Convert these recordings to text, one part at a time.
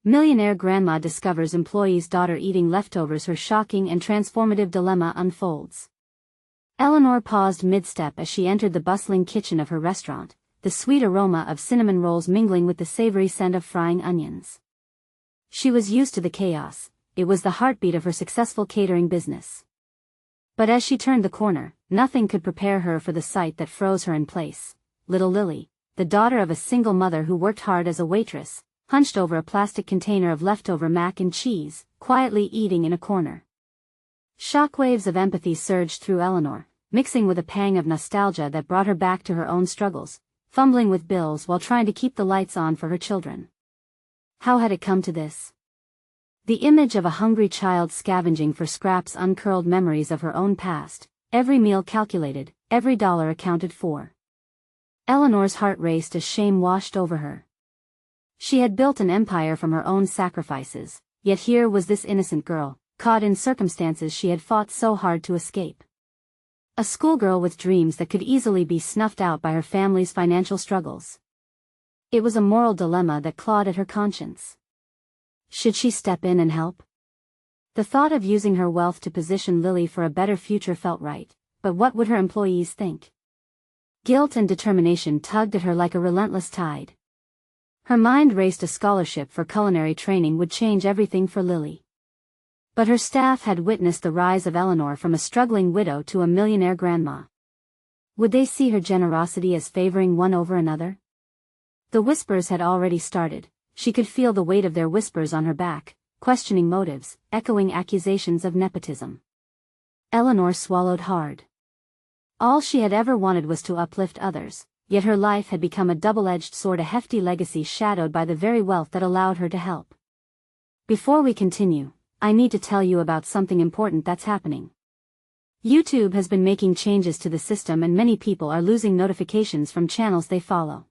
Millionaire grandma discovers employee's daughter eating leftovers. Her shocking and transformative dilemma unfolds. Eleanor paused mid-step as she entered the bustling kitchen of her restaurant, the sweet aroma of cinnamon rolls mingling with the savory scent of frying onions. She was used to the chaos. It was the heartbeat of her successful catering business. But as she turned the corner, nothing could prepare her for the sight that froze her in place. Little Lily, the daughter of a single mother who worked hard as a waitress, hunched over a plastic container of leftover mac and cheese, quietly eating in a corner. Shockwaves of empathy surged through Eleanor, mixing with a pang of nostalgia that brought her back to her own struggles, fumbling with bills while trying to keep the lights on for her children. How had it come to this? The image of a hungry child scavenging for scraps uncurled memories of her own past, every meal calculated, every dollar accounted for. Eleanor's heart raced as shame washed over her. She had built an empire from her own sacrifices, yet here was this innocent girl, caught in circumstances she had fought so hard to escape. A schoolgirl with dreams that could easily be snuffed out by her family's financial struggles. It was a moral dilemma that clawed at her conscience. Should she step in and help? The thought of using her wealth to position Lily for a better future felt right, but what would her employees think? Guilt and determination tugged at her like a relentless tide. Her mind raced. A scholarship for culinary training would change everything for Lily. But her staff had witnessed the rise of Eleanor from a struggling widow to a millionaire grandma. Would they see her generosity as favoring one over another? The whispers had already started. She could feel the weight of their whispers on her back, questioning motives, echoing accusations of nepotism. Eleanor swallowed hard. All she had ever wanted was to uplift others, yet her life had become a double-edged sword, a hefty legacy shadowed by the very wealth that allowed her to help. Before we continue, I need to tell you about something important that's happening. YouTube has been making changes to the system and many people are losing notifications from channels they follow.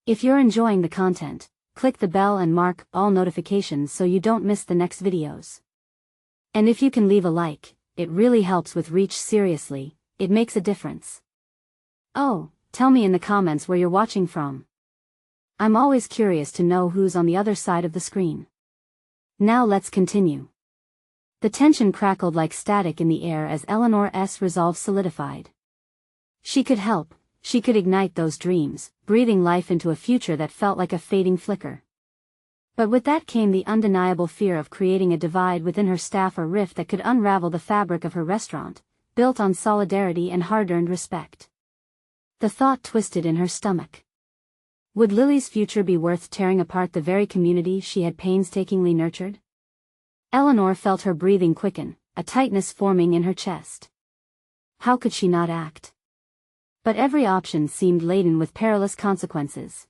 If you're enjoying the content, click the bell and mark all notifications so you don't miss the next videos. And if you can leave a like, it really helps with reach. Seriously, it makes a difference. Oh, tell me in the comments where you're watching from. I'm always curious to know who's on the other side of the screen. Now let's continue. The tension crackled like static in the air as Eleanor's resolve solidified. She could help. She could ignite those dreams, breathing life into a future that felt like a fading flicker. But with that came the undeniable fear of creating a divide within her staff, a rift that could unravel the fabric of her restaurant, built on solidarity and hard-earned respect. The thought twisted in her stomach. Would Lily's future be worth tearing apart the very community she had painstakingly nurtured? Eleanor felt her breathing quicken, a tightness forming in her chest. How could she not act? But every option seemed laden with perilous consequences.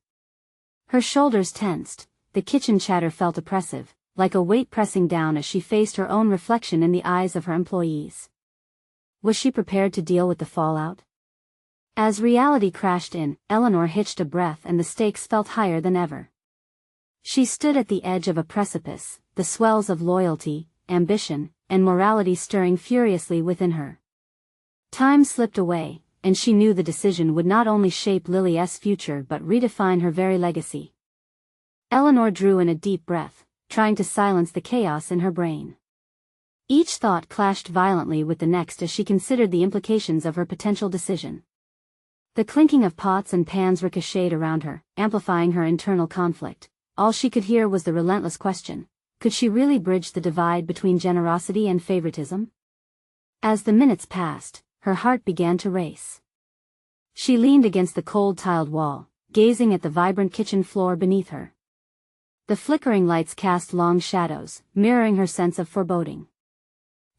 Her shoulders tensed, the kitchen chatter felt oppressive, like a weight pressing down as she faced her own reflection in the eyes of her employees. Was she prepared to deal with the fallout? As reality crashed in, Eleanor hitched a breath and the stakes felt higher than ever. She stood at the edge of a precipice, the swells of loyalty, ambition, and morality stirring furiously within her. Time slipped away, and she knew the decision would not only shape Lily's future but redefine her very legacy. Eleanor drew in a deep breath, trying to silence the chaos in her brain. Each thought clashed violently with the next as she considered the implications of her potential decision. The clinking of pots and pans ricocheted around her, amplifying her internal conflict. All she could hear was the relentless question: could she really bridge the divide between generosity and favoritism? As the minutes passed, her heart began to race. She leaned against the cold tiled wall, gazing at the vibrant kitchen floor beneath her. The flickering lights cast long shadows, mirroring her sense of foreboding.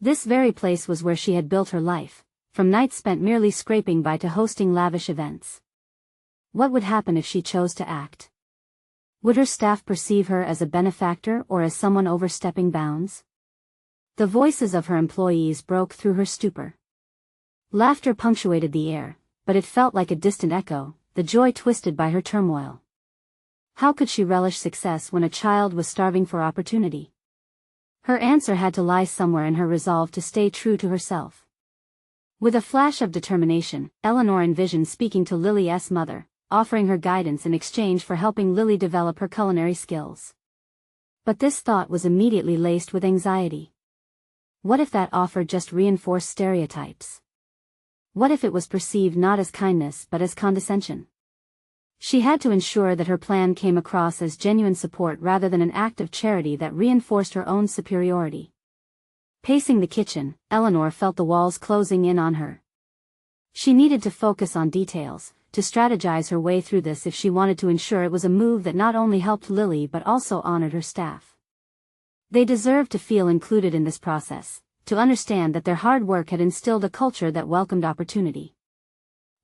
This very place was where she had built her life, from nights spent merely scraping by to hosting lavish events. What would happen if she chose to act? Would her staff perceive her as a benefactor or as someone overstepping bounds? The voices of her employees broke through her stupor. Laughter punctuated the air, but it felt like a distant echo, the joy twisted by her turmoil. How could she relish success when a child was starving for opportunity? Her answer had to lie somewhere in her resolve to stay true to herself. With a flash of determination, Eleanor envisioned speaking to Lily's mother, offering her guidance in exchange for helping Lily develop her culinary skills. But this thought was immediately laced with anxiety. What if that offer just reinforced stereotypes? What if it was perceived not as kindness but as condescension? She had to ensure that her plan came across as genuine support rather than an act of charity that reinforced her own superiority. Pacing the kitchen, Eleanor felt the walls closing in on her. She needed to focus on details, to strategize her way through this if she wanted to ensure it was a move that not only helped Lily but also honored her staff. They deserved to feel included in this process, to understand that their hard work had instilled a culture that welcomed opportunity.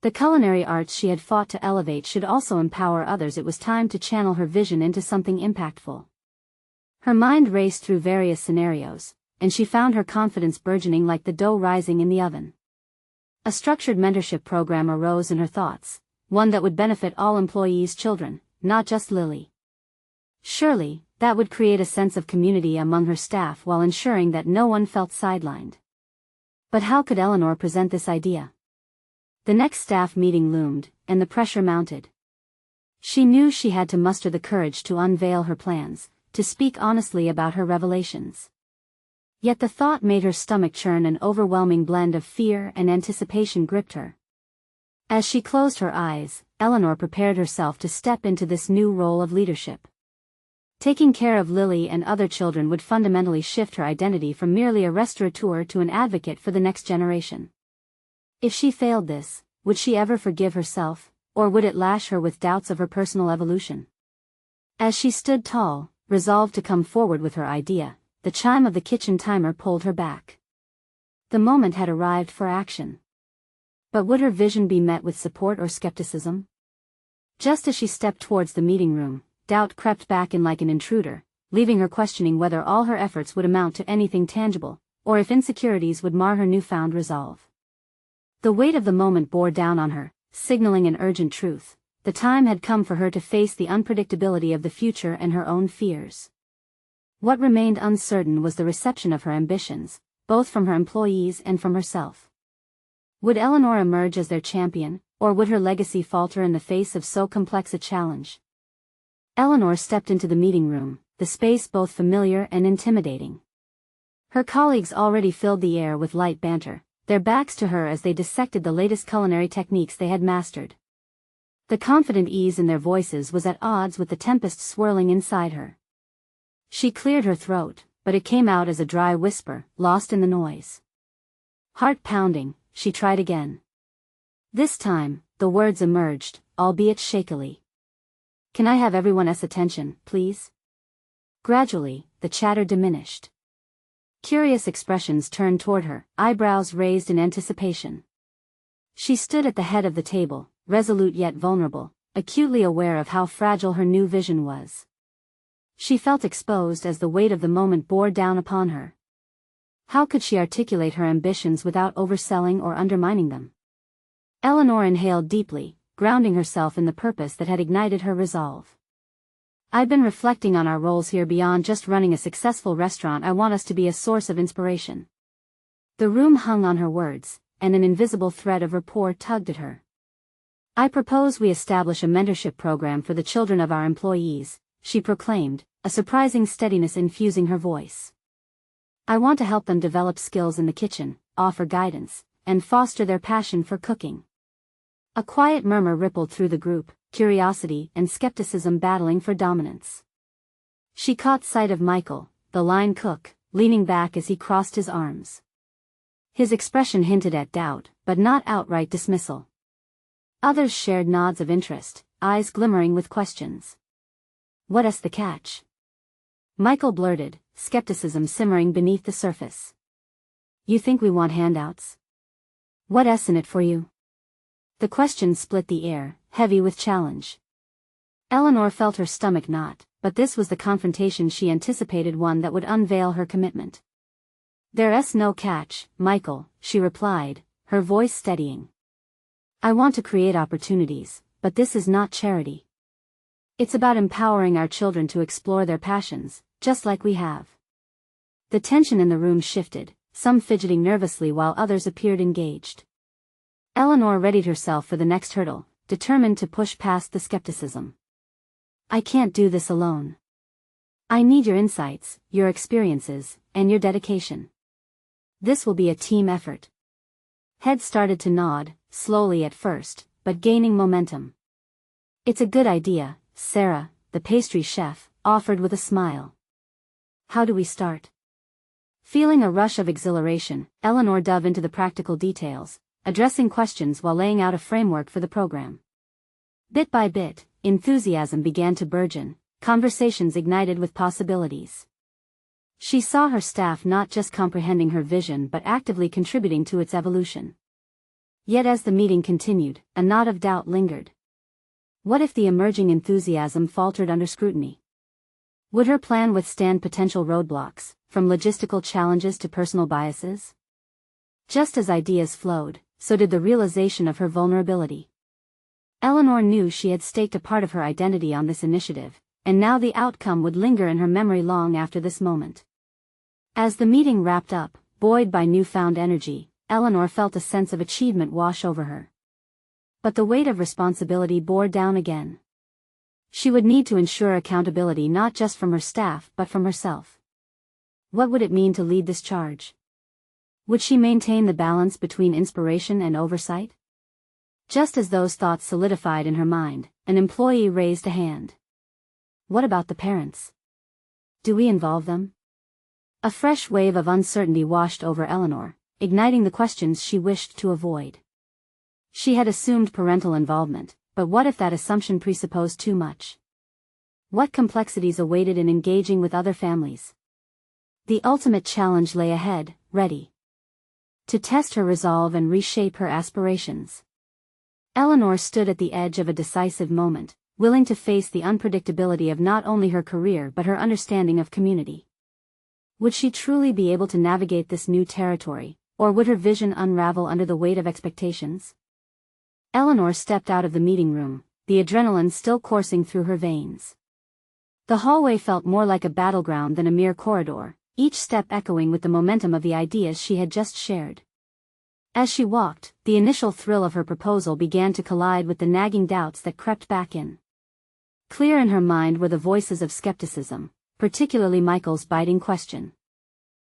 The culinary arts she had fought to elevate should also empower others. It was time to channel her vision into something impactful. Her mind raced through various scenarios, and she found her confidence burgeoning like the dough rising in the oven. A structured mentorship program arose in her thoughts, one that would benefit all employees' children, not just Lily. Surely, that would create a sense of community among her staff while ensuring that no one felt sidelined. But how could Eleanor present this idea? The next staff meeting loomed, and the pressure mounted. She knew she had to muster the courage to unveil her plans, to speak honestly about her revelations. Yet the thought made her stomach churn. An overwhelming blend of fear and anticipation gripped her. As she closed her eyes, Eleanor prepared herself to step into this new role of leadership. Taking care of Lily and other children would fundamentally shift her identity from merely a restaurateur to an advocate for the next generation. If she failed this, would she ever forgive herself, or would it lash her with doubts of her personal evolution? As she stood tall, resolved to come forward with her idea, the chime of the kitchen timer pulled her back. The moment had arrived for action. But would her vision be met with support or skepticism? Just as she stepped towards the meeting room, doubt crept back in like an intruder, leaving her questioning whether all her efforts would amount to anything tangible, or if insecurities would mar her newfound resolve. The weight of the moment bore down on her, signaling an urgent truth. The time had come for her to face the unpredictability of the future and her own fears. What remained uncertain was the reception of her ambitions, both from her employees and from herself. Would Eleanor emerge as their champion, or would her legacy falter in the face of so complex a challenge? Eleanor stepped into the meeting room, the space both familiar and intimidating. Her colleagues already filled the air with light banter, their backs to her as they dissected the latest culinary techniques they had mastered. The confident ease in their voices was at odds with the tempest swirling inside her. She cleared her throat, but it came out as a dry whisper, lost in the noise. Heart pounding, she tried again. This time, the words emerged, albeit shakily. "Can I have everyone's attention, please?" Gradually, the chatter diminished. Curious expressions turned toward her, eyebrows raised in anticipation. She stood at the head of the table, resolute yet vulnerable, acutely aware of how fragile her new vision was. She felt exposed as the weight of the moment bore down upon her. How could she articulate her ambitions without overselling or undermining them? Eleanor inhaled deeply, grounding herself in the purpose that had ignited her resolve. "I've been reflecting on our roles here beyond just running a successful restaurant. I want us to be a source of inspiration." The room hung on her words, and an invisible thread of rapport tugged at her. "I propose we establish a mentorship program for the children of our employees," she proclaimed, a surprising steadiness infusing her voice. "I want to help them develop skills in the kitchen, offer guidance, and foster their passion for cooking." A quiet murmur rippled through the group, curiosity and skepticism battling for dominance. She caught sight of Michael, the line cook, leaning back as he crossed his arms. His expression hinted at doubt, but not outright dismissal. Others shared nods of interest, eyes glimmering with questions. "What's the catch?" Michael blurted, skepticism simmering beneath the surface. "You think we want handouts? What's in it for you?" The question split the air, heavy with challenge. Eleanor felt her stomach knot, but this was the confrontation she anticipated, one that would unveil her commitment. "There's no catch, Michael," she replied, her voice steadying. "I want to create opportunities, but this is not charity. It's about empowering our children to explore their passions, just like we have." The tension in the room shifted, some fidgeting nervously while others appeared engaged. Eleanor readied herself for the next hurdle, determined to push past the skepticism. "I can't do this alone. I need your insights, your experiences, and your dedication. This will be a team effort. Heads started to nod, slowly at first, but gaining momentum. It's a good idea, Sarah, the pastry chef, offered with a smile. How do we start? Feeling a rush of exhilaration, Eleanor dove into the practical details, addressing questions while laying out a framework for the program. Bit by bit, enthusiasm began to burgeon, conversations ignited with possibilities. She saw her staff not just comprehending her vision but actively contributing to its evolution. Yet as the meeting continued, a knot of doubt lingered. What if the emerging enthusiasm faltered under scrutiny? Would her plan withstand potential roadblocks, from logistical challenges to personal biases? Just as ideas flowed, so did the realization of her vulnerability. Eleanor knew she had staked a part of her identity on this initiative, and now the outcome would linger in her memory long after this moment. As the meeting wrapped up, buoyed by newfound energy, Eleanor felt a sense of achievement wash over her. But the weight of responsibility bore down again. She would need to ensure accountability not just from her staff but from herself. What would it mean to lead this charge? Would she maintain the balance between inspiration and oversight? Just as those thoughts solidified in her mind, an employee raised a hand. What about the parents? Do we involve them? A fresh wave of uncertainty washed over Eleanor, igniting the questions she wished to avoid. She had assumed parental involvement, but what if that assumption presupposed too much? What complexities awaited in engaging with other families? The ultimate challenge lay ahead, ready to test her resolve and reshape her aspirations. Eleanor stood at the edge of a decisive moment, willing to face the unpredictability of not only her career but her understanding of community. Would she truly be able to navigate this new territory, or would her vision unravel under the weight of expectations? Eleanor stepped out of the meeting room, the adrenaline still coursing through her veins. The hallway felt more like a battleground than a mere corridor, each step echoing with the momentum of the ideas she had just shared. As she walked, the initial thrill of her proposal began to collide with the nagging doubts that crept back in. Clear in her mind were the voices of skepticism, particularly Michael's biting question.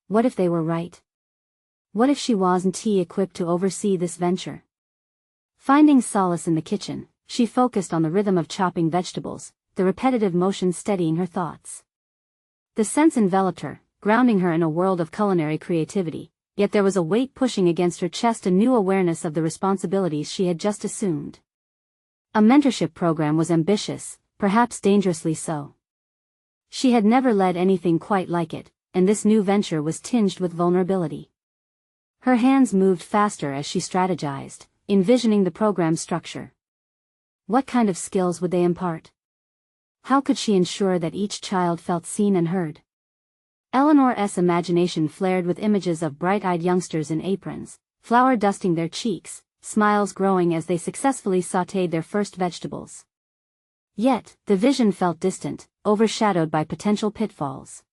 What if they were right? What if she wasn't equipped to oversee this venture? Finding solace in the kitchen, she focused on the rhythm of chopping vegetables, the repetitive motion steadying her thoughts. The sense enveloped her, grounding her in a world of culinary creativity, yet there was a weight pushing against her chest, a new awareness of the responsibilities she had just assumed. A mentorship program was ambitious, perhaps dangerously so. She had never led anything quite like it, and this new venture was tinged with vulnerability. Her hands moved faster as she strategized, envisioning the program's structure. What kind of skills would they impart? How could she ensure that each child felt seen and heard? Eleanor's imagination flared with images of bright-eyed youngsters in aprons, flour dusting their cheeks, smiles growing as they successfully sautéed their first vegetables. Yet, the vision felt distant, overshadowed by potential pitfalls.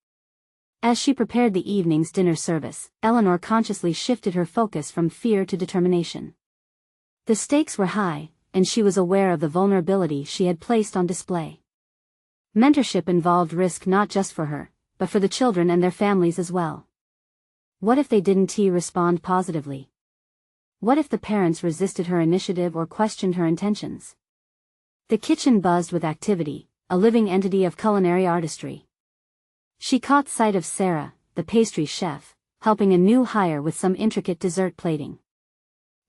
As she prepared the evening's dinner service, Eleanor consciously shifted her focus from fear to determination. The stakes were high, and she was aware of the vulnerability she had placed on display. Mentorship involved risk not just for her, but for the children and their families as well. What if they didn't respond positively? What if the parents resisted her initiative or questioned her intentions? The kitchen buzzed with activity, a living entity of culinary artistry. She caught sight of Sarah, the pastry chef, helping a new hire with some intricate dessert plating.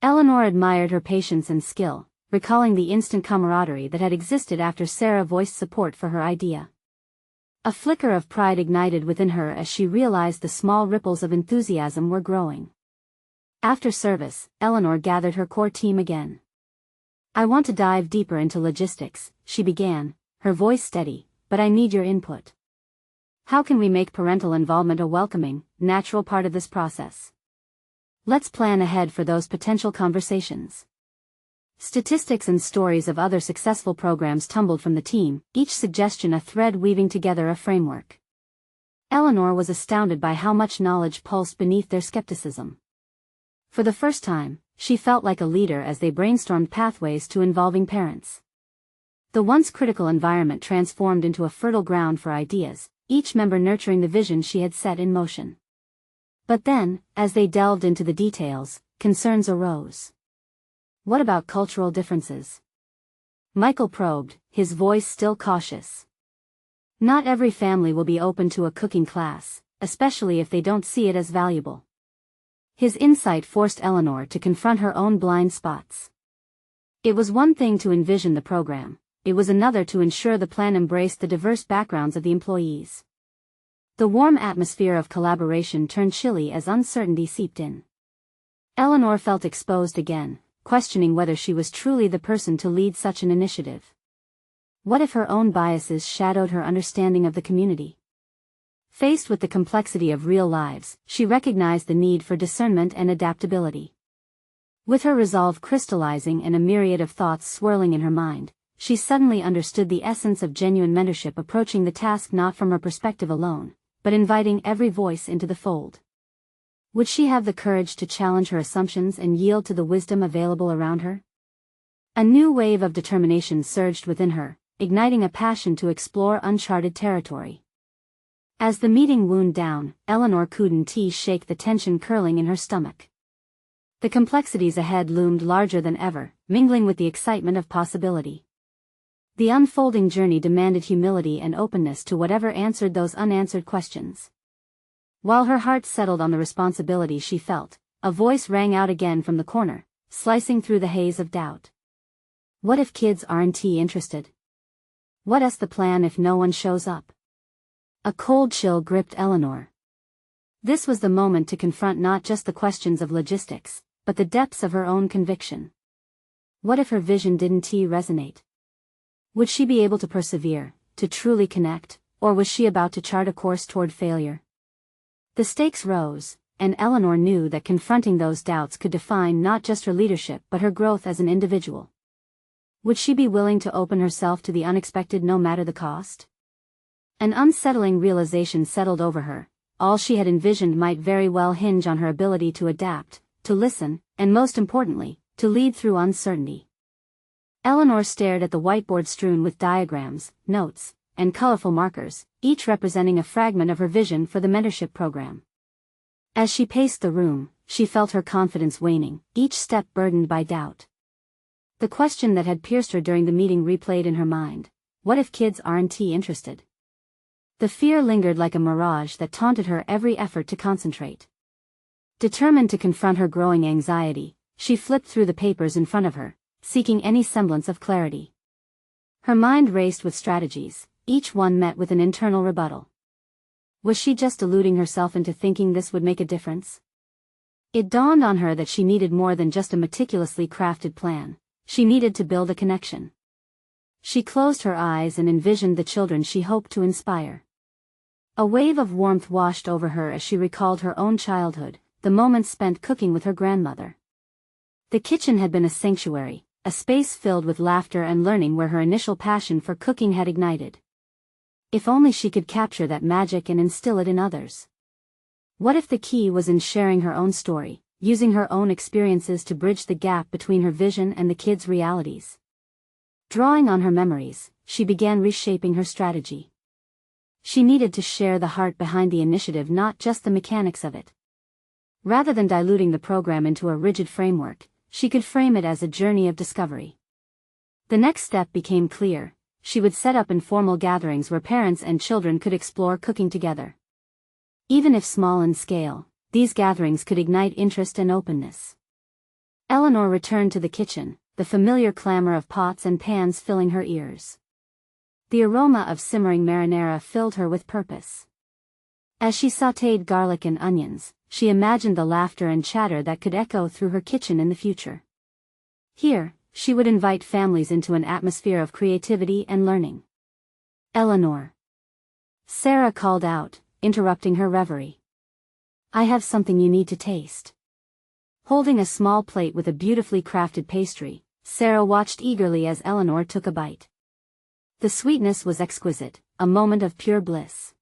Eleanor admired her patience and skill, recalling the instant camaraderie that had existed after Sarah voiced support for her idea. A flicker of pride ignited within her as she realized the small ripples of enthusiasm were growing. After service, Eleanor gathered her core team again. I want to dive deeper into logistics, she began, her voice steady, but I need your input. How can we make parental involvement a welcoming, natural part of this process? Let's plan ahead for those potential conversations. Statistics and stories of other successful programs tumbled from the team, each suggestion a thread weaving together a framework. Eleanor was astounded by how much knowledge pulsed beneath their skepticism. For the first time, she felt like a leader as they brainstormed pathways to involving parents. The once critical environment transformed into a fertile ground for ideas, each member nurturing the vision she had set in motion. But then, as they delved into the details, concerns arose. What about cultural differences? Michael probed, his voice still cautious. Not every family will be open to a cooking class, especially if they don't see it as valuable. His insight forced Eleanor to confront her own blind spots. It was one thing to envision the program, it was another to ensure the plan embraced the diverse backgrounds of the employees. The warm atmosphere of collaboration turned chilly as uncertainty seeped in. Eleanor felt exposed again, questioning whether she was truly the person to lead such an initiative. What if her own biases shadowed her understanding of the community? Faced with the complexity of real lives, she recognized the need for discernment and adaptability. With her resolve crystallizing and a myriad of thoughts swirling in her mind, she suddenly understood the essence of genuine mentorship, approaching the task not from her perspective alone, but inviting every voice into the fold. Would she have the courage to challenge her assumptions and yield to the wisdom available around her? A new wave of determination surged within her, igniting a passion to explore uncharted territory. As the meeting wound down, Eleanor couldn't shake the tension curling in her stomach. The complexities ahead loomed larger than ever, mingling with the excitement of possibility. The unfolding journey demanded humility and openness to whatever answered those unanswered questions. While her heart settled on the responsibility she felt, a voice rang out again from the corner, slicing through the haze of doubt. What if kids aren't interested? What's the plan if no one shows up? A cold chill gripped Eleanor. This was the moment to confront not just the questions of logistics, but the depths of her own conviction. What if her vision didn't resonate? Would she be able to persevere, to truly connect, or was she about to chart a course toward failure? The stakes rose, and Eleanor knew that confronting those doubts could define not just her leadership but her growth as an individual. Would she be willing to open herself to the unexpected no matter the cost? An unsettling realization settled over her. All she had envisioned might very well hinge on her ability to adapt, to listen, and most importantly, to lead through uncertainty. Eleanor stared at the whiteboard strewn with diagrams, notes, and colorful markers, each representing a fragment of her vision for the mentorship program. As she paced the room, she felt her confidence waning, each step burdened by doubt. The question that had pierced her during the meeting replayed in her mind: what if kids aren't interested? The fear lingered like a mirage that taunted her every effort to concentrate. Determined to confront her growing anxiety, she flipped through the papers in front of her, seeking any semblance of clarity. Her mind raced with strategies, each one met with an internal rebuttal. Was she just deluding herself into thinking this would make a difference? It dawned on her that she needed more than just a meticulously crafted plan. She needed to build a connection. She closed her eyes and envisioned the children she hoped to inspire. A wave of warmth washed over her as she recalled her own childhood, the moments spent cooking with her grandmother. The kitchen had been a sanctuary, a space filled with laughter and learning where her initial passion for cooking had ignited. If only she could capture that magic and instill it in others. What if the key was in sharing her own story, using her own experiences to bridge the gap between her vision and the kids' realities? Drawing on her memories, she began reshaping her strategy. She needed to share the heart behind the initiative, not just the mechanics of it. Rather than diluting the program into a rigid framework, she could frame it as a journey of discovery. The next step became clear: she would set up informal gatherings where parents and children could explore cooking together. Even if small in scale, these gatherings could ignite interest and openness. Eleanor returned to the kitchen, the familiar clamor of pots and pans filling her ears. The aroma of simmering marinara filled her with purpose. As she sautéed garlic and onions, she imagined the laughter and chatter that could echo through her kitchen in the future. Here, she would invite families into an atmosphere of creativity and learning. Eleanor. Sarah called out, interrupting her reverie. I have something you need to taste. Holding a small plate with a beautifully crafted pastry, Sarah watched eagerly as Eleanor took a bite. The sweetness was exquisite, a moment of pure bliss.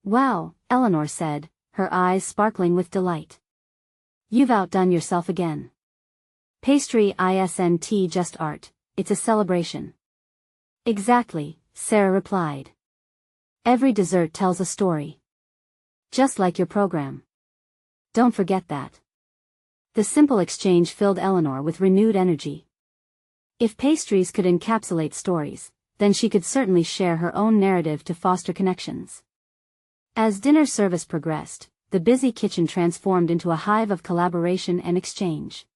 Wow, Eleanor said, her eyes sparkling with delight. You've outdone yourself again. Pastry isn't just art, it's a celebration. Exactly, Sarah replied. Every dessert tells a story. Just like your program. Don't forget that. The simple exchange filled Eleanor with renewed energy. If pastries could encapsulate stories, then she could certainly share her own narrative to foster connections. As dinner service progressed, the busy kitchen transformed into a hive of collaboration and exchange.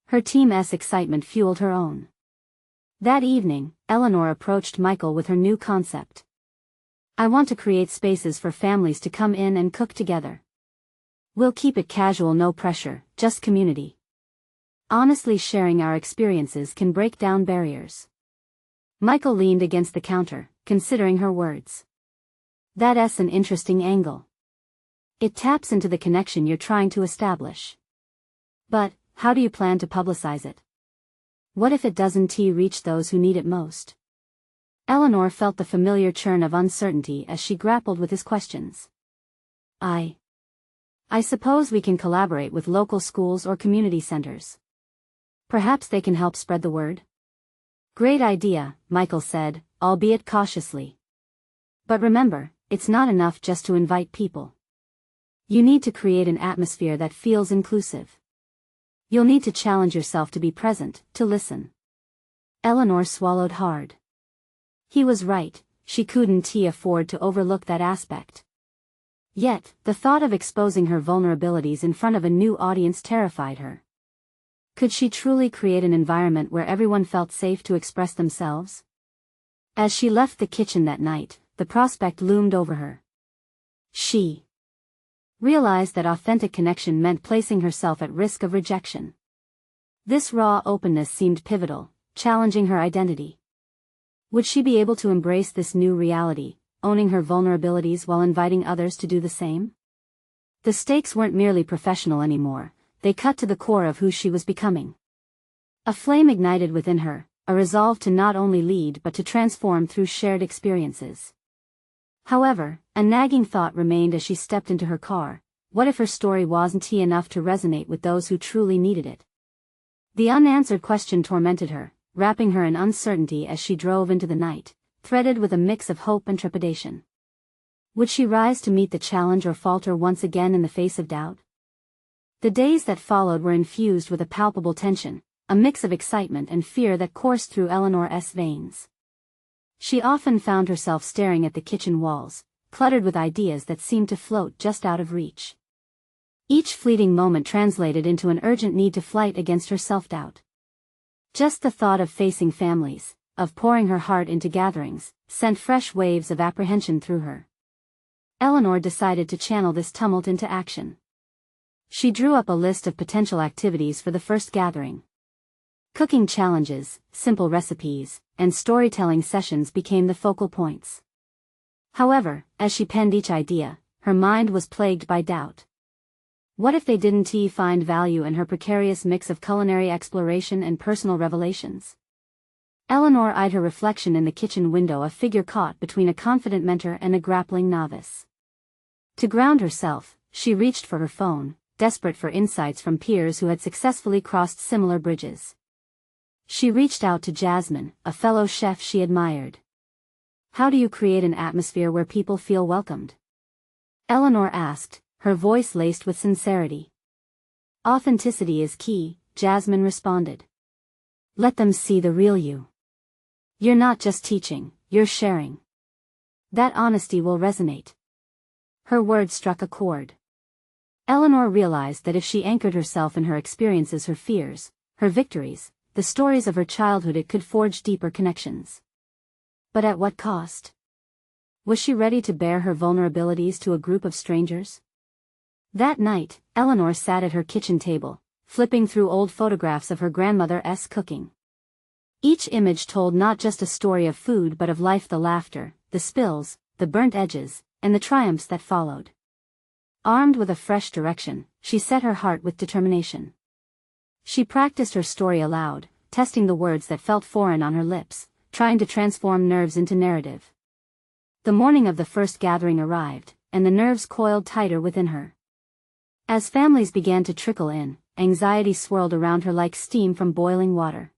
Her team's excitement fueled her own. That evening, Eleanor approached Michael with her new concept. I want to create spaces for families to come in and cook together. We'll keep it casual, no pressure, just community. Honestly sharing our experiences can break down barriers. Michael leaned against the counter, considering her words. That's an interesting angle. It taps into the connection you're trying to establish. But, how do you plan to publicize it? What if it doesn't reach those who need it most? Eleanor felt the familiar churn of uncertainty as she grappled with his questions. I suppose we can collaborate with local schools or community centers. Perhaps they can help spread the word? Great idea, Michael said, albeit cautiously. But remember, it's not enough just to invite people. You need to create an atmosphere that feels inclusive. You'll need to challenge yourself to be present, to listen. Eleanor swallowed hard. He was right, she couldn't afford to overlook that aspect. Yet, the thought of exposing her vulnerabilities in front of a new audience terrified her. Could she truly create an environment where everyone felt safe to express themselves? As she left the kitchen that night, the prospect loomed over her. She realized that authentic connection meant placing herself at risk of rejection. This raw openness seemed pivotal, challenging her identity. Would she be able to embrace this new reality, owning her vulnerabilities while inviting others to do the same? The stakes weren't merely professional anymore, they cut to the core of who she was becoming. A flame ignited within her, a resolve to not only lead but to transform through shared experiences. However, a nagging thought remained as she stepped into her car. What if her story wasn't enough to resonate with those who truly needed it? The unanswered question tormented her, wrapping her in uncertainty as she drove into the night, threaded with a mix of hope and trepidation. Would she rise to meet the challenge or falter once again in the face of doubt? The days that followed were infused with a palpable tension, a mix of excitement and fear that coursed through Eleanor's veins. She often found herself staring at the kitchen walls, cluttered with ideas that seemed to float just out of reach. Each fleeting moment translated into an urgent need to fight against her self-doubt. Just the thought of facing families, of pouring her heart into gatherings, sent fresh waves of apprehension through her. Eleanor decided to channel this tumult into action. She drew up a list of potential activities for the first gathering. Cooking challenges, simple recipes, and storytelling sessions became the focal points. However, as she penned each idea, her mind was plagued by doubt. What if they didn't find value in her precarious mix of culinary exploration and personal revelations? Eleanor eyed her reflection in the kitchen window, a figure caught between a confident mentor and a grappling novice. To ground herself, she reached for her phone, desperate for insights from peers who had successfully crossed similar bridges. She reached out to Jasmine, a fellow chef she admired. How do you create an atmosphere where people feel welcomed? Eleanor asked, her voice laced with sincerity. Authenticity is key, Jasmine responded. Let them see the real you. You're not just teaching, you're sharing. That honesty will resonate. Her words struck a chord. Eleanor realized that if she anchored herself in her experiences, her fears, her victories, the stories of her childhood, it could forge deeper connections. But at what cost? Was she ready to bear her vulnerabilities to a group of strangers? That night, Eleanor sat at her kitchen table, flipping through old photographs of her grandmother's cooking. Each image told not just a story of food but of life, the laughter, the spills, the burnt edges, and the triumphs that followed. Armed with a fresh direction, she set her heart with determination. She practiced her story aloud, testing the words that felt foreign on her lips, trying to transform nerves into narrative. The morning of the first gathering arrived, and the nerves coiled tighter within her. As families began to trickle in, anxiety swirled around her like steam from boiling water.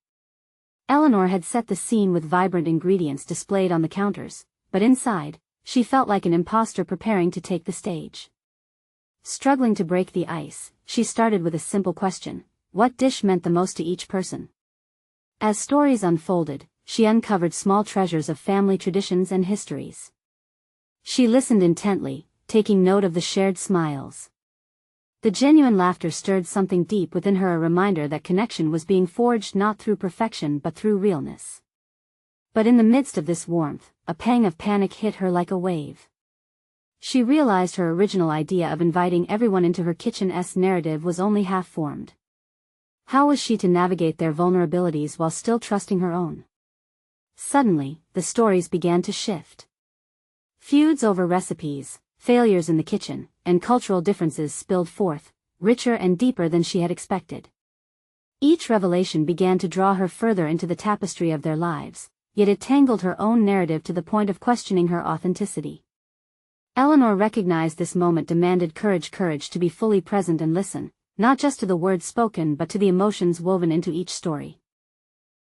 Eleanor had set the scene with vibrant ingredients displayed on the counters, but inside, she felt like an imposter preparing to take the stage. Struggling to break the ice, she started with a simple question: what dish meant the most to each person? As stories unfolded, she uncovered small treasures of family traditions and histories. She listened intently, taking note of the shared smiles. The genuine laughter stirred something deep within her, a reminder that connection was being forged not through perfection but through realness. But in the midst of this warmth, a pang of panic hit her like a wave. She realized her original idea of inviting everyone into her kitchen-esque narrative was only half-formed. How was she to navigate their vulnerabilities while still trusting her own? Suddenly, the stories began to shift. Feuds over recipes, failures in the kitchen, and cultural differences spilled forth, richer and deeper than she had expected. Each revelation began to draw her further into the tapestry of their lives, yet it tangled her own narrative to the point of questioning her authenticity. Eleanor recognized this moment demanded courage to be fully present and listen, not just to the words spoken but to the emotions woven into each story.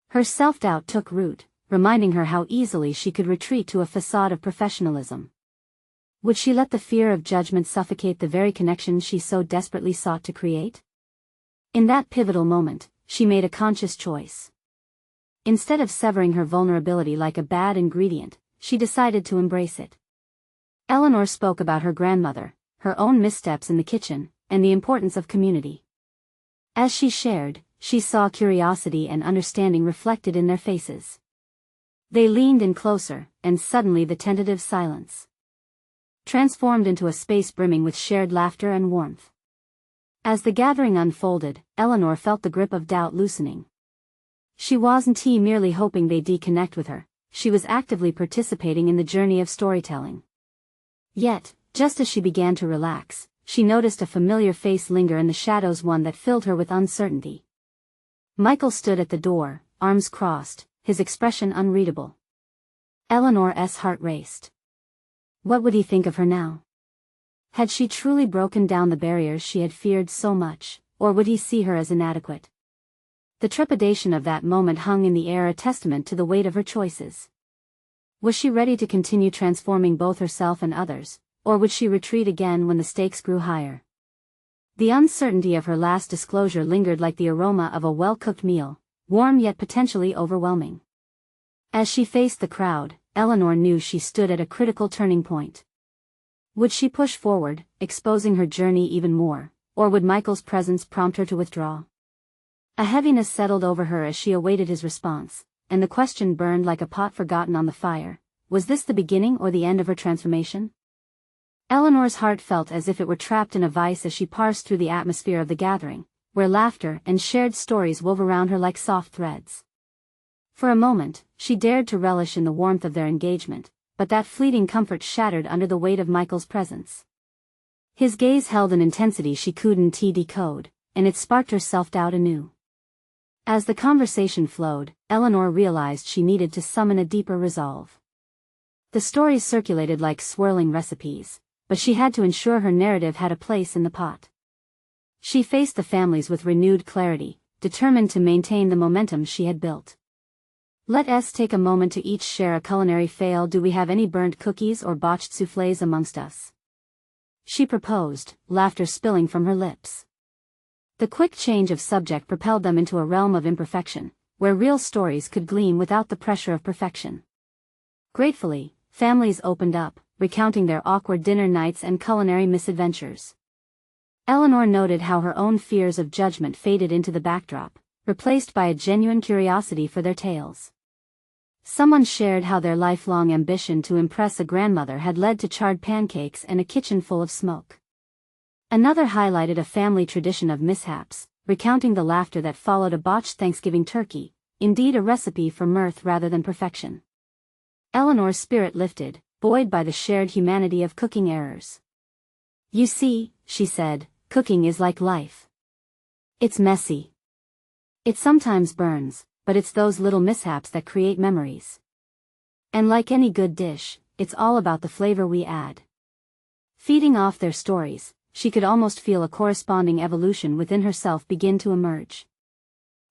Her self-doubt took root, reminding her how easily she could retreat to a facade of professionalism. Would she let the fear of judgment suffocate the very connection she so desperately sought to create? In that pivotal moment, she made a conscious choice. Instead of severing her vulnerability like a bad ingredient, she decided to embrace it. Eleanor spoke about her grandmother, her own missteps in the kitchen, and the importance of community. As she shared, she saw curiosity and understanding reflected in their faces. They leaned in closer, and suddenly the tentative silence transformed into a space brimming with shared laughter and warmth. As the gathering unfolded, Eleanor felt the grip of doubt loosening. She wasn't merely hoping they'd connect with her, she was actively participating in the journey of storytelling. Yet, just as she began to relax, she noticed a familiar face linger in the shadows, one that filled her with uncertainty. Michael stood at the door, arms crossed, his expression unreadable. Eleanor's heart raced. What would he think of her now? Had she truly broken down the barriers she had feared so much, or would he see her as inadequate? The trepidation of that moment hung in the air, a testament to the weight of her choices. Was she ready to continue transforming both herself and others, or would she retreat again when the stakes grew higher? The uncertainty of her last disclosure lingered like the aroma of a well-cooked meal, warm yet potentially overwhelming. As she faced the crowd, Eleanor knew she stood at a critical turning point. Would she push forward, exposing her journey even more, or would Michael's presence prompt her to withdraw? A heaviness settled over her as she awaited his response, and the question burned like a pot forgotten on the fire: was this the beginning or the end of her transformation? Eleanor's heart felt as if it were trapped in a vice as she parsed through the atmosphere of the gathering, where laughter and shared stories wove around her like soft threads. For a moment, she dared to relish in the warmth of their engagement, but that fleeting comfort shattered under the weight of Michael's presence. His gaze held an intensity she couldn't decode, and it sparked her self-doubt anew. As the conversation flowed, Eleanor realized she needed to summon a deeper resolve. The stories circulated like swirling recipes, but she had to ensure her narrative had a place in the pot. She faced the families with renewed clarity, determined to maintain the momentum she had built. Let's take a moment to each share a culinary fail. Do we have any burnt cookies or botched soufflés amongst us? She proposed, laughter spilling from her lips. The quick change of subject propelled them into a realm of imperfection, where real stories could gleam without the pressure of perfection. Gratefully, families opened up, recounting their awkward dinner nights and culinary misadventures. Eleanor noted how her own fears of judgment faded into the backdrop, replaced by a genuine curiosity for their tales. Someone shared how their lifelong ambition to impress a grandmother had led to charred pancakes and a kitchen full of smoke. Another highlighted a family tradition of mishaps, recounting the laughter that followed a botched Thanksgiving turkey, indeed a recipe for mirth rather than perfection. Eleanor's spirit lifted, buoyed by the shared humanity of cooking errors. You see, she said, cooking is like life. It's messy. It sometimes burns, but it's those little mishaps that create memories. And like any good dish, it's all about the flavor we add. Feeding off their stories, she could almost feel a corresponding evolution within herself begin to emerge.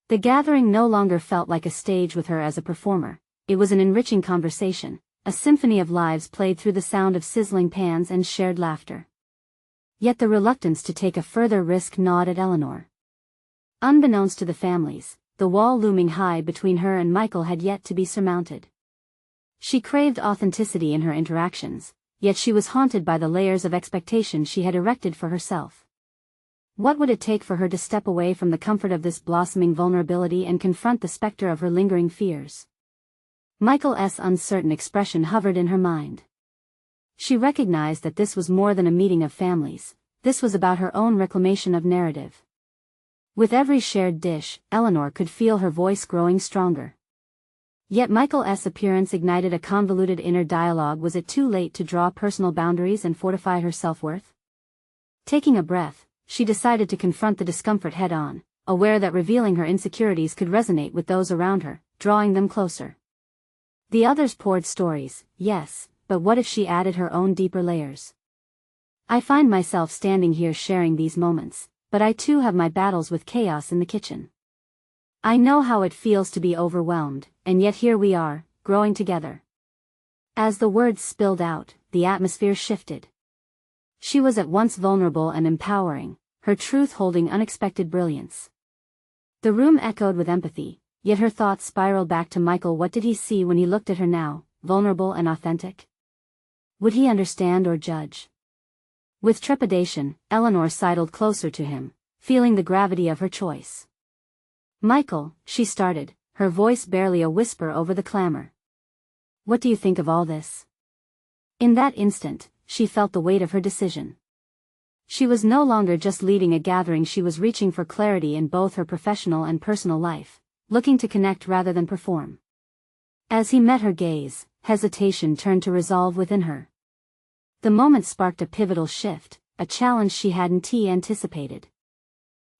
The gathering no longer felt like a stage with her as a performer, it was an enriching conversation, a symphony of lives played through the sound of sizzling pans and shared laughter. Yet the reluctance to take a further risk gnawed at Eleanor. Unbeknownst to the families, the wall looming high between her and Michael had yet to be surmounted. She craved authenticity in her interactions, yet she was haunted by the layers of expectation she had erected for herself. What would it take for her to step away from the comfort of this blossoming vulnerability and confront the specter of her lingering fears? Michael's uncertain expression hovered in her mind. She recognized that this was more than a meeting of families, this was about her own reclamation of narrative. With every shared dish, Eleanor could feel her voice growing stronger. Yet Michael's appearance ignited a convoluted inner dialogue. Was it too late to draw personal boundaries and fortify her self-worth? Taking a breath, she decided to confront the discomfort head-on, aware that revealing her insecurities could resonate with those around her, drawing them closer. The others poured stories, yes, but what if she added her own deeper layers? I find myself standing here sharing these moments, but I too have my battles with chaos in the kitchen. I know how it feels to be overwhelmed, and yet here we are, growing together. As the words spilled out, the atmosphere shifted. She was at once vulnerable and empowering, her truth holding unexpected brilliance. The room echoed with empathy, yet her thoughts spiraled back to Michael. What did he see when he looked at her now, vulnerable and authentic? Would he understand or judge? With trepidation, Eleanor sidled closer to him, feeling the gravity of her choice. Michael, she started, her voice barely a whisper over the clamor. What do you think of all this? In that instant, she felt the weight of her decision. She was no longer just leading a gathering, she was reaching for clarity in both her professional and personal life, looking to connect rather than perform. As he met her gaze, hesitation turned to resolve within her. The moment sparked a pivotal shift, a challenge she hadn't anticipated.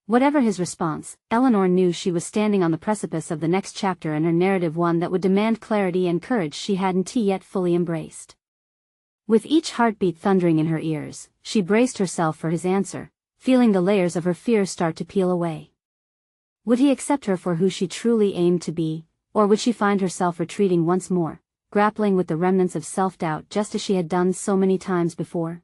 Whatever his response, Eleanor knew she was standing on the precipice of the next chapter in her narrative, one that would demand clarity and courage she hadn't yet fully embraced. With each heartbeat thundering in her ears, she braced herself for his answer, feeling the layers of her fears start to peel away. Would he accept her for who she truly aimed to be, or would she find herself retreating once more, grappling with the remnants of self-doubt just as she had done so many times before?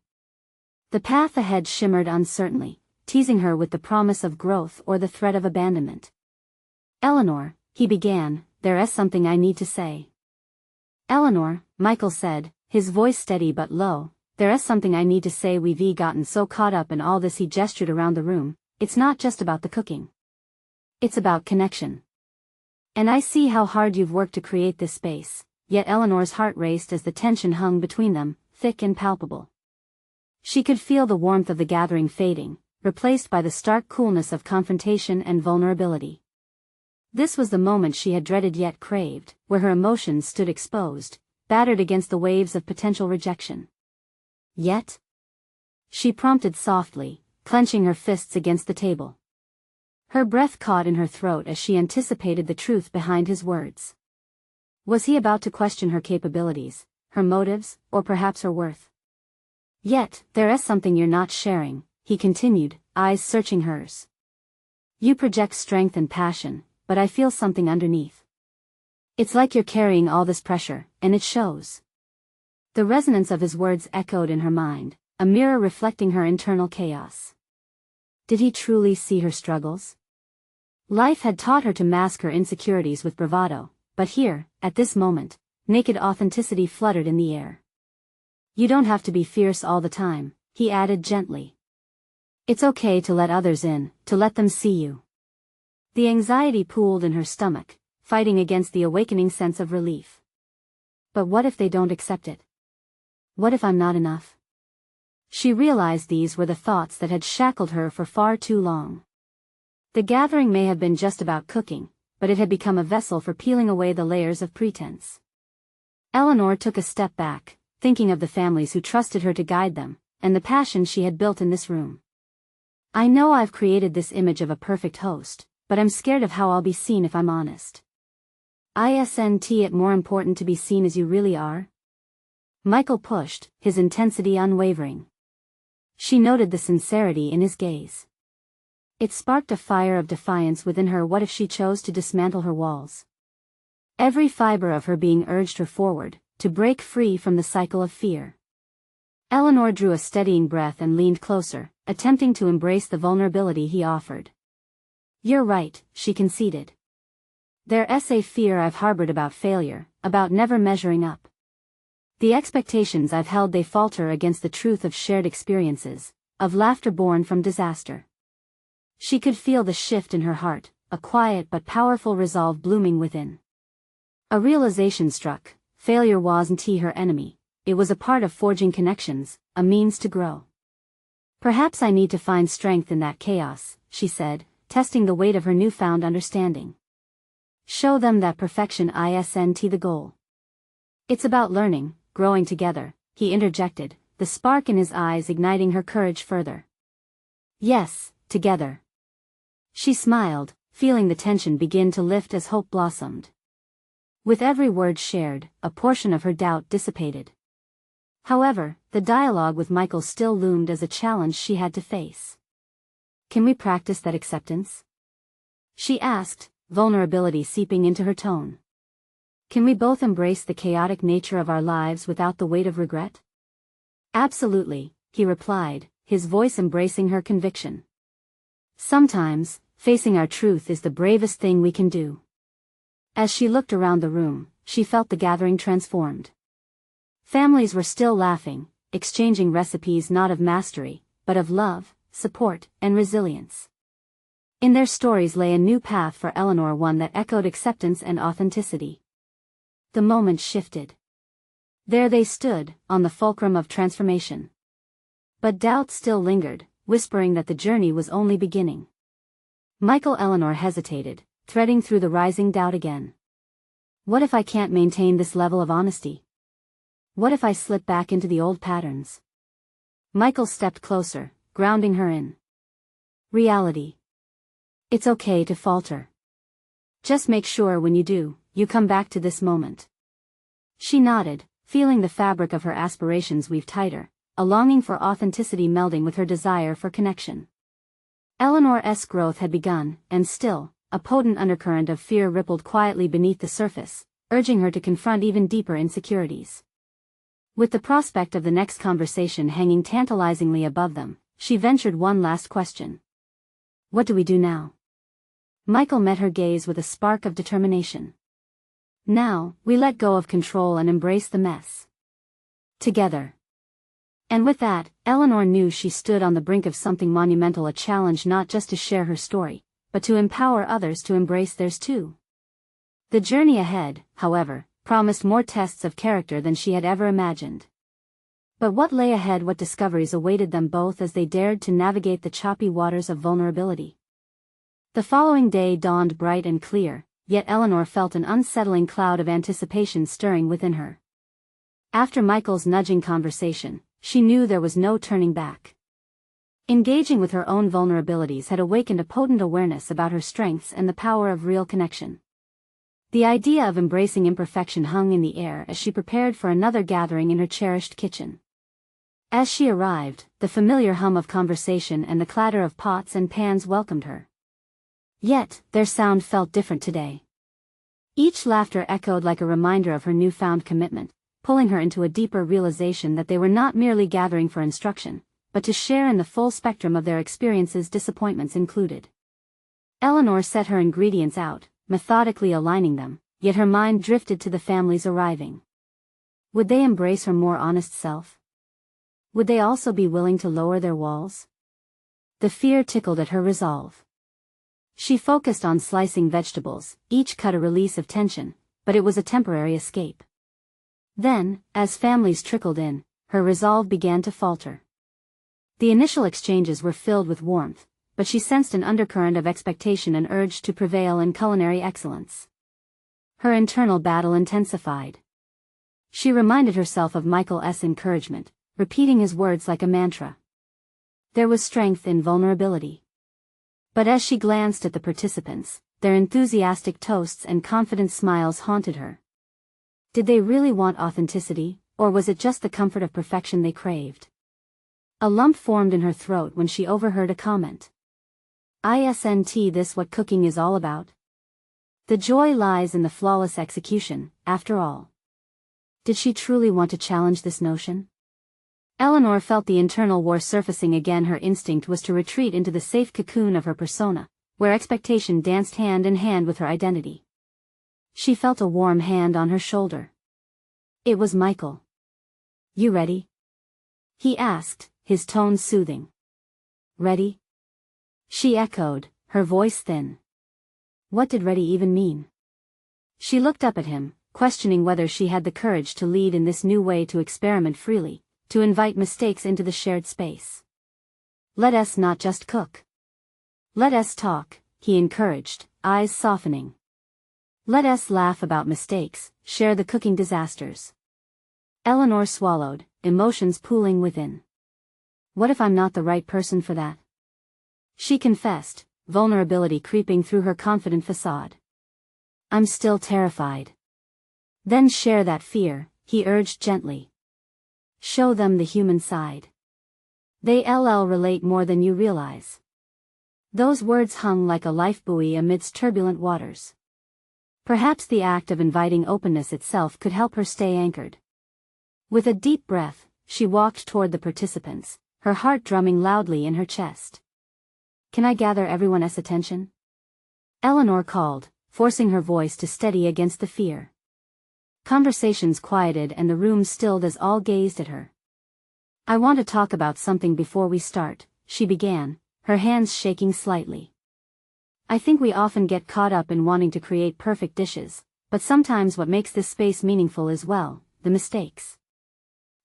The path ahead shimmered uncertainly, teasing her with the promise of growth or the threat of abandonment. Eleanor, he began, there's something I need to say. Eleanor, Michael said, his voice steady but low, there's something I need to say. We've gotten so caught up in all this. He gestured around the room. It's not just about the cooking. It's about connection. And I see how hard you've worked to create this space. Yet Eleanor's heart raced as the tension hung between them, thick and palpable. She could feel the warmth of the gathering fading, replaced by the stark coolness of confrontation and vulnerability. This was the moment she had dreaded yet craved, where her emotions stood exposed, battered against the waves of potential rejection. Yet? She prompted softly, clenching her fists against the table. Her breath caught in her throat as she anticipated the truth behind his words. Was he about to question her capabilities, her motives, or perhaps her worth? Yet, there's something you're not sharing, he continued, eyes searching hers. You project strength and passion, but I feel something underneath. It's like you're carrying all this pressure, and it shows. The resonance of his words echoed in her mind, a mirror reflecting her internal chaos. Did he truly see her struggles? Life had taught her to mask her insecurities with bravado, but here, at this moment, naked authenticity fluttered in the air. You don't have to be fierce all the time, he added gently. It's okay to let others in, to let them see you. The anxiety pooled in her stomach, fighting against the awakening sense of relief. But what if they don't accept it? What if I'm not enough? She realized these were the thoughts that had shackled her for far too long. The gathering may have been just about cooking, but it had become a vessel for peeling away the layers of pretense. Eleanor took a step back, thinking of the families who trusted her to guide them, and the passion she had built in this room. I know I've created this image of a perfect host, but I'm scared of how I'll be seen if I'm honest. Isn't it more important to be seen as you really are? Michael pushed, his intensity unwavering. She noted the sincerity in his gaze. It sparked a fire of defiance within her. What if she chose to dismantle her walls? Every fiber of her being urged her forward, to break free from the cycle of fear. Eleanor drew a steadying breath and leaned closer, attempting to embrace the vulnerability he offered. "You're right," she conceded. "There's a fear I've harbored about failure, about never measuring up. The expectations I've held, they falter against the truth of shared experiences, of laughter born from disaster." She could feel the shift in her heart, a quiet but powerful resolve blooming within. A realization struck: failure wasn't her enemy, it was a part of forging connections, a means to grow. "Perhaps I need to find strength in that chaos," she said, testing the weight of her newfound understanding. "Show them that perfection isn't the goal. It's about learning, growing together," he interjected, the spark in his eyes igniting her courage further. "Yes, together." She smiled, feeling the tension begin to lift as hope blossomed. With every word shared, a portion of her doubt dissipated. However, the dialogue with Michael still loomed as a challenge she had to face. "Can we practice that acceptance?" she asked, vulnerability seeping into her tone. "Can we both embrace the chaotic nature of our lives without the weight of regret?" "Absolutely," he replied, his voice embracing her conviction. "Sometimes, facing our truth is the bravest thing we can do." As she looked around the room, she felt the gathering transformed. Families were still laughing, exchanging recipes not of mastery, but of love, support, and resilience. In their stories lay a new path for Eleanor, one that echoed acceptance and authenticity. The moment shifted. There they stood, on the fulcrum of transformation. But doubt still lingered, whispering that the journey was only beginning. Eleanor hesitated, threading through the rising doubt again. "What if I can't maintain this level of honesty? What if I slip back into the old patterns?" Michael stepped closer, grounding her in reality. "It's okay to falter. Just make sure when you do, you come back to this moment." She nodded, feeling the fabric of her aspirations weave tighter, a longing for authenticity melding with her desire for connection. Eleanor's growth had begun, and still, a potent undercurrent of fear rippled quietly beneath the surface, urging her to confront even deeper insecurities. With the prospect of the next conversation hanging tantalizingly above them, she ventured one last question. "What do we do now?" Michael met her gaze with a spark of determination. "Now, we let go of control and embrace the mess. Together." And with that, Eleanor knew she stood on the brink of something monumental, a challenge not just to share her story, but to empower others to embrace theirs too. The journey ahead, however, promised more tests of character than she had ever imagined. But what lay ahead, what discoveries awaited them both as they dared to navigate the choppy waters of vulnerability? The following day dawned bright and clear, yet Eleanor felt an unsettling cloud of anticipation stirring within her. After Michael's nudging conversation, she knew there was no turning back. Engaging with her own vulnerabilities had awakened a potent awareness about her strengths and the power of real connection. The idea of embracing imperfection hung in the air as she prepared for another gathering in her cherished kitchen. As she arrived, the familiar hum of conversation and the clatter of pots and pans welcomed her. Yet, their sound felt different today. Each laughter echoed like a reminder of her newfound commitment, pulling her into a deeper realization that they were not merely gathering for instruction, but to share in the full spectrum of their experiences, disappointments included. Eleanor set her ingredients out, methodically aligning them, yet her mind drifted to the families arriving. Would they embrace her more honest self? Would they also be willing to lower their walls? The fear tickled at her resolve. She focused on slicing vegetables, each cut a release of tension, but it was a temporary escape. Then, as families trickled in, her resolve began to falter. The initial exchanges were filled with warmth, but she sensed an undercurrent of expectation and urge to prevail in culinary excellence. Her internal battle intensified. She reminded herself of Michael's encouragement, repeating his words like a mantra. There was strength in vulnerability. But as she glanced at the participants, their enthusiastic toasts and confident smiles haunted her. Did they really want authenticity, or was it just the comfort of perfection they craved? A lump formed in her throat when she overheard a comment. "Isn't this what cooking is all about? The joy lies in the flawless execution, after all." Did she truly want to challenge this notion? Eleanor felt the internal war surfacing again. Her instinct was to retreat into the safe cocoon of her persona, where expectation danced hand in hand with her identity. She felt a warm hand on her shoulder. It was Michael. "You ready?" he asked, his tone soothing. "Ready?" she echoed, her voice thin. What did ready even mean? She looked up at him, questioning whether she had the courage to lead in this new way, to experiment freely, to invite mistakes into the shared space. "Let us not just cook. Let us talk," he encouraged, eyes softening. "Let us laugh about mistakes, share the cooking disasters." Eleanor swallowed, emotions pooling within. What if I'm not the right person for that? She confessed, vulnerability creeping through her confident facade. "I'm still terrified." "Then share that fear," he urged gently. "Show them the human side. They'll relate more than you realize." Those words hung like a life buoy amidst turbulent waters. Perhaps the act of inviting openness itself could help her stay anchored. With a deep breath, she walked toward the participants, her heart drumming loudly in her chest. "Can I gather everyone's attention?" Eleanor called, forcing her voice to steady against the fear. Conversations quieted and the room stilled as all gazed at her. "I want to talk about something before we start," she began, her hands shaking slightly. "I think we often get caught up in wanting to create perfect dishes, but sometimes what makes this space meaningful is, well, the mistakes."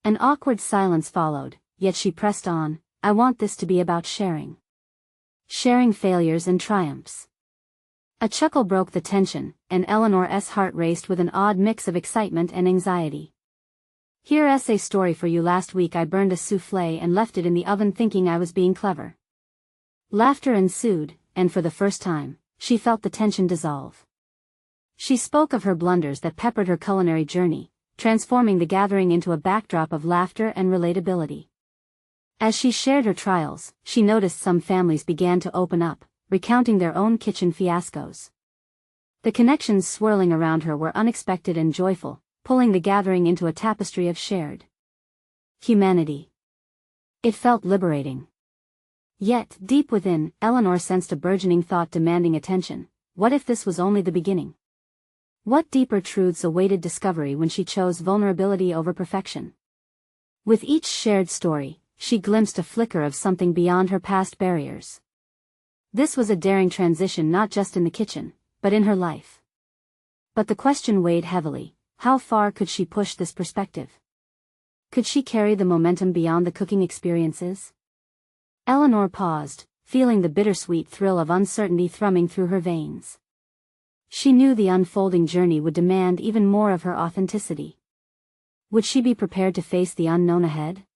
An awkward silence followed, yet she pressed on. "I want this to be about sharing. Sharing failures and triumphs." A chuckle broke the tension, and Eleanor's heart raced with an odd mix of excitement and anxiety. "Here's a story for you. Last week I burned a soufflé and left it in the oven thinking I was being clever." Laughter ensued, and for the first time, she felt the tension dissolve. She spoke of her blunders that peppered her culinary journey, transforming the gathering into a backdrop of laughter and relatability. As she shared her trials, she noticed some families began to open up, recounting their own kitchen fiascos. The connections swirling around her were unexpected and joyful, pulling the gathering into a tapestry of shared humanity. It felt liberating. Yet, deep within, Eleanor sensed a burgeoning thought demanding attention. What if this was only the beginning? What deeper truths awaited discovery when she chose vulnerability over perfection? With each shared story, she glimpsed a flicker of something beyond her past barriers. This was a daring transition not just in the kitchen, but in her life. But the question weighed heavily: how far could she push this perspective? Could she carry the momentum beyond the cooking experiences? Eleanor paused, feeling the bittersweet thrill of uncertainty thrumming through her veins. She knew the unfolding journey would demand even more of her authenticity. Would she be prepared to face the unknown ahead?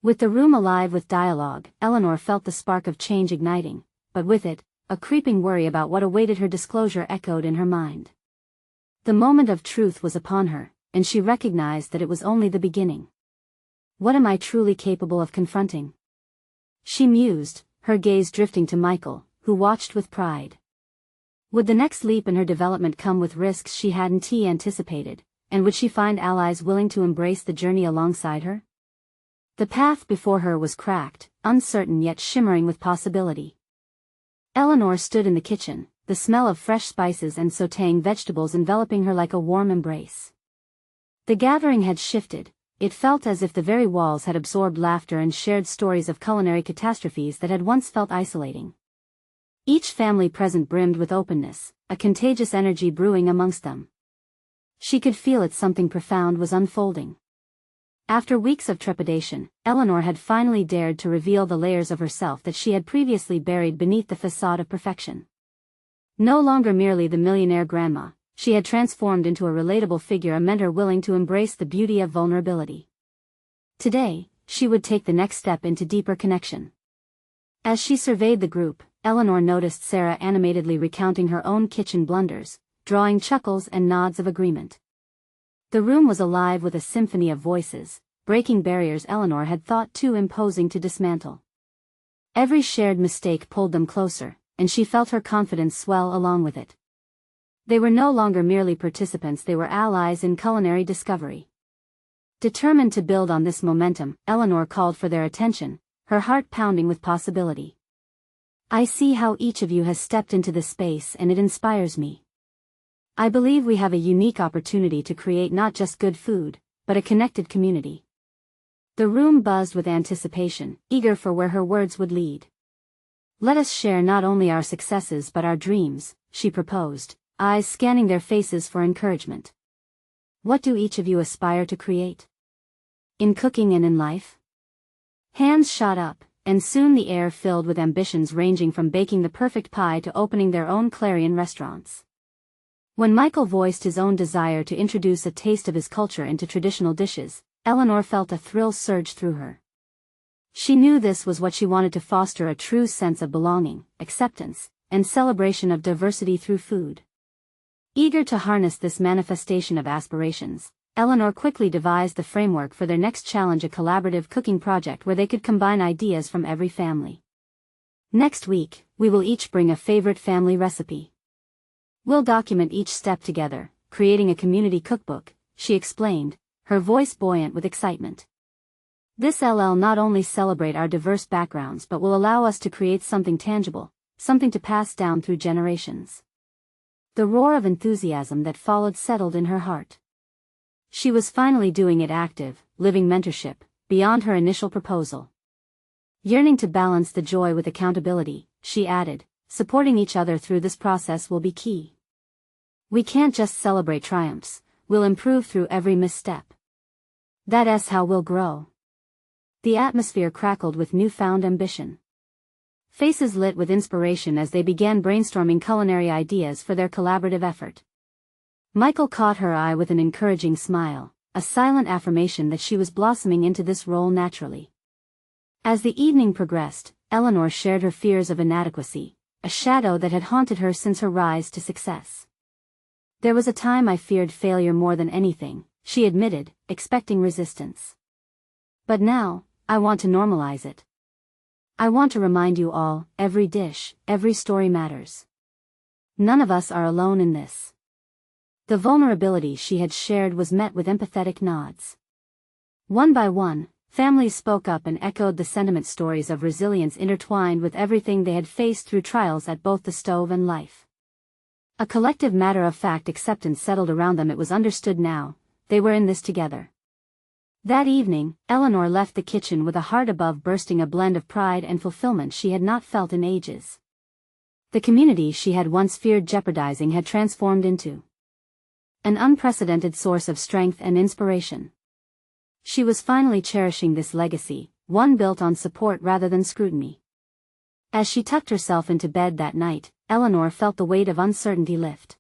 With the room alive with dialogue, Eleanor felt the spark of change igniting, but with it, a creeping worry about what awaited her disclosure echoed in her mind. The moment of truth was upon her, and she recognized that it was only the beginning. What am I truly capable of confronting? She mused, her gaze drifting to Michael, who watched with pride. Would the next leap in her development come with risks she hadn't anticipated, and would she find allies willing to embrace the journey alongside her? The path before her was cracked, uncertain yet shimmering with possibility. Eleanor stood in the kitchen, the smell of fresh spices and sautéing vegetables enveloping her like a warm embrace. The gathering had shifted. It felt as if the very walls had absorbed laughter and shared stories of culinary catastrophes that had once felt isolating. Each family present brimmed with openness, a contagious energy brewing amongst them. She could feel it, something profound was unfolding. After weeks of trepidation, Eleanor had finally dared to reveal the layers of herself that she had previously buried beneath the facade of perfection. No longer merely the millionaire grandma, she had transformed into a relatable figure, a mentor willing to embrace the beauty of vulnerability. Today, she would take the next step into deeper connection. As she surveyed the group, Eleanor noticed Sarah animatedly recounting her own kitchen blunders, drawing chuckles and nods of agreement. The room was alive with a symphony of voices, breaking barriers Eleanor had thought too imposing to dismantle. Every shared mistake pulled them closer, and she felt her confidence swell along with it. They were no longer merely participants, they were allies in culinary discovery. Determined to build on this momentum, Eleanor called for their attention, her heart pounding with possibility. I see how each of you has stepped into this space and it inspires me. I believe we have a unique opportunity to create not just good food, but a connected community. The room buzzed with anticipation, eager for where her words would lead. Let us share not only our successes but our dreams, she proposed, eyes scanning their faces for encouragement. What do each of you aspire to create? In cooking and in life? Hands shot up, and soon the air filled with ambitions ranging from baking the perfect pie to opening their own clarion restaurants. When Michael voiced his own desire to introduce a taste of his culture into traditional dishes, Eleanor felt a thrill surge through her. She knew this was what she wanted to foster, a true sense of belonging, acceptance, and celebration of diversity through food. Eager to harness this manifestation of aspirations, Eleanor quickly devised the framework for their next challenge, a collaborative cooking project where they could combine ideas from every family. Next week, we will each bring a favorite family recipe. We'll document each step together, creating a community cookbook, she explained, her voice buoyant with excitement. This will not only celebrate our diverse backgrounds but will allow us to create something tangible, something to pass down through generations. The roar of enthusiasm that followed settled in her heart. She was finally doing it, active, living mentorship, beyond her initial proposal. Yearning to balance the joy with accountability, she added, supporting each other through this process will be key. We can't just celebrate triumphs, we'll improve through every misstep. That's how we'll grow. The atmosphere crackled with newfound ambition. Faces lit with inspiration as they began brainstorming culinary ideas for their collaborative effort. Michael caught her eye with an encouraging smile, a silent affirmation that she was blossoming into this role naturally. As the evening progressed, Eleanor shared her fears of inadequacy, a shadow that had haunted her since her rise to success. There was a time I feared failure more than anything, she admitted, expecting resistance. But now, I want to normalize it. I want to remind you all, every dish, every story matters. None of us are alone in this. The vulnerability she had shared was met with empathetic nods. One by one, families spoke up and echoed the sentiment, stories of resilience intertwined with everything they had faced through trials at both the stove and life. A collective matter-of-fact acceptance settled around them. It was understood now, they were in this together. That evening, Eleanor left the kitchen with a heart above bursting, a blend of pride and fulfillment she had not felt in ages. The community she had once feared jeopardizing had transformed into an unprecedented source of strength and inspiration. She was finally cherishing this legacy, one built on support rather than scrutiny. As she tucked herself into bed that night, Eleanor felt the weight of uncertainty lift.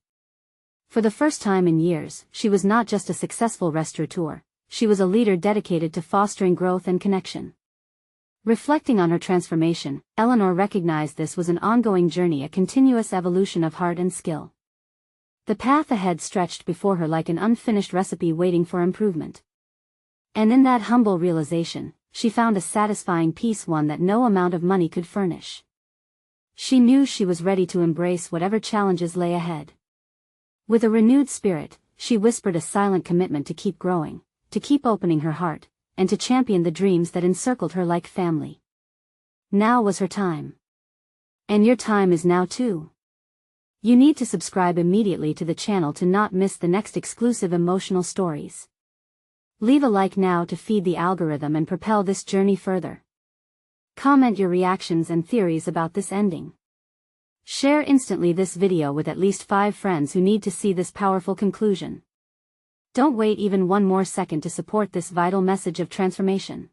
For the first time in years, she was not just a successful restaurateur, she was a leader dedicated to fostering growth and connection. Reflecting on her transformation, Eleanor recognized this was an ongoing journey, a continuous evolution of heart and skill. The path ahead stretched before her like an unfinished recipe waiting for improvement. And in that humble realization, she found a satisfying peace, one that no amount of money could furnish. She knew she was ready to embrace whatever challenges lay ahead. With a renewed spirit, she whispered a silent commitment to keep growing, to keep opening her heart, and to champion the dreams that encircled her like family. Now was her time. And your time is now too. You need to subscribe immediately to the channel to not miss the next exclusive emotional stories. Leave a like now to feed the algorithm and propel this journey further. Comment your reactions and theories about this ending. Share instantly this video with at least 5 friends who need to see this powerful conclusion. Don't wait even one more second to support this vital message of transformation.